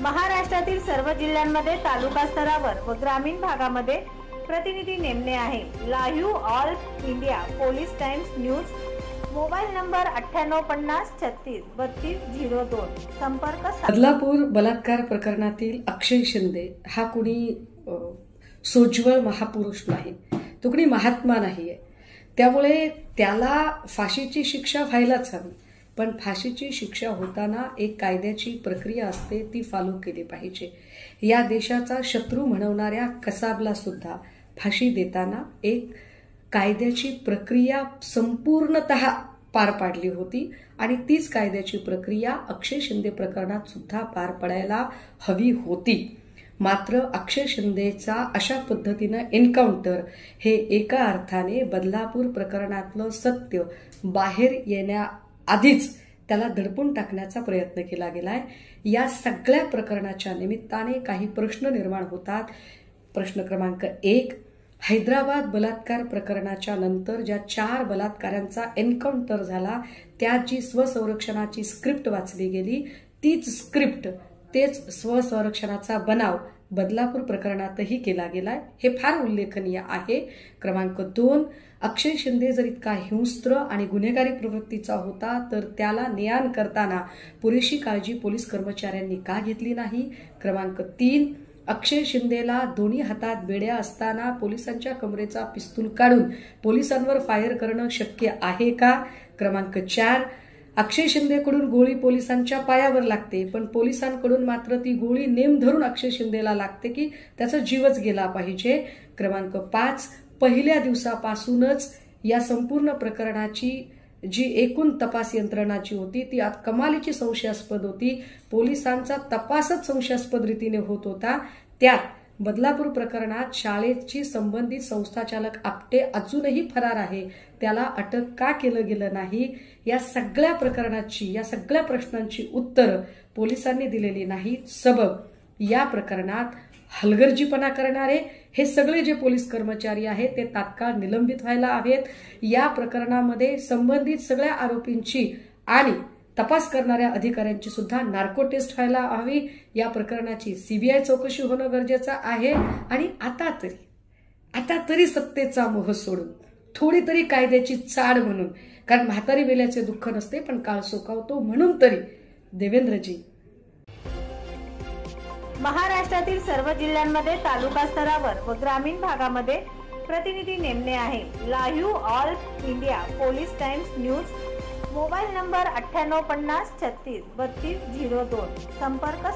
महाराष्ट्रातील सर्व जिल्ह्यांमध्ये तालुका स्तरावर व ग्रामीण भागामध्ये प्रतिनिधी नेमणे आहे। Live all India police times news, mobile number 9850363202। संपर्क बदलापूर बलात्कार प्रकरणातील अक्षय शिंदे हा कुणी सोज्वळ महापुरुष नाही, तो कुणी महात्मा नाहीये। त्यामुळे त्याला फाशीची शिक्षा व्हायलाच हवी, पण फाशीची शिक्षा होताना एक कायद्याची प्रक्रिया असते, ती फॉलो केली पाहिजे। या देशाचा शत्रू म्हणवणाऱ्या कसाबला सुद्धा फाशी देताना एक कायद्याची प्रक्रिया संपूर्णतः पार पाडली होती आणि तीच कायद्याची प्रक्रिया अक्षय शिंदे प्रकरणात सुद्धा पार पडायला हवी होती। मात्र अक्षय शिंदेचा अशा पद्धतीने एन्काउंटर हे एका अर्थाने बदलापूर प्रकरणातलं सत्य बाहेर येण्याआधीच त्याला दडपून टाकण्याचा प्रयत्न केला गेलाय। या सगळ्या प्रकरणाच्या निमित्ताने काही प्रश्न निर्माण होतात। प्रश्न क्रमांक 1, हैदराबाद बलात्कार प्रकरणाच्या नंतर ज्या 4 बलात्कारांचा एन्काउंटर झाला, त्यात जी स्वसंरक्षणाची स्क्रिप्ट वाचली गेली, तीच स्क्रिप्ट, तेच स्वसंरक्षणाचा बनाव बदलापूर प्रकरणातही केला गेलाय, हे फार उल्लेखनीय आहे। क्रमांक 2, अक्षय शिंदे जर इतका हिंस्त्र आणि गुन्हेगारी प्रवृत्तीचा होता तर त्याला नेआण करताना पुरेशी काळजी पोलीस कर्मचाऱ्यांनी का घेतली नाही। क्रमांक 3, अक्षय शिंदेला दोन्ही हातात बेड्या असताना पोलिसांच्या कमरेचा पिस्तूल काढून पोलिसांवर फायर करणं शक्य आहे का। क्रमांक 4, अक्षय शिंदेकडून गोळी पोलिसांच्या पायावर लागते, पण पोलिसांकडून मात्र ती गोळी नेम धरून अक्षय शिंदेला लागते की त्याचा जीवच गेला पाहिजे। क्रमांक 5, पहिल्या दिवसापासूनच या संपूर्ण प्रकरणाची जी एकूण तपास यंत्रणा जी होती ती कमालीची संशयास्पद होती। पोलिसांचा तपासच संशयास्पद रीतीने होत होता। त्यात बदलापूर प्रकरणात शाळेची संबंधित संस्थाचालक आपटे अजूनही फरार आहे, त्याला अटक का केलं गेलं नाही। या सगळ्या प्रकरणाची, या सगळ्या प्रश्नांची उत्तरं पोलिसांनी दिलेली नाहीत। सबब या प्रकरणात हलगर्जीपणा करणारे हे सगळे जे पोलीस कर्मचारी आहेत ते तात्काळ निलंबित व्हायला हवेत। या प्रकरणामध्ये संबंधित सगळ्या आरोपींची आणि तपास करणाऱ्या अधिकाऱ्यांची सुद्धा नार्को टेस्ट व्हायला हवी। या प्रकरणाची सीबीआय चौकशी होणं गरजेचं आहे आणि आता तरी सत्तेचा मोह सोडून थोडी तरी कायद्याची चाड म्हणून, कारण म्हातारी वेल्याचे दुःख नसते पण काळ सोकावतो, म्हणून तरी देवेंद्रजी। महाराष्ट्रातील सर्व जिल्ह्यांमध्ये तालुका स्तरावर व ग्रामीण भागामध्ये प्रतिनिधी नेमणे आहे। Live all India police times news, mobile number 9850363202। संपर्क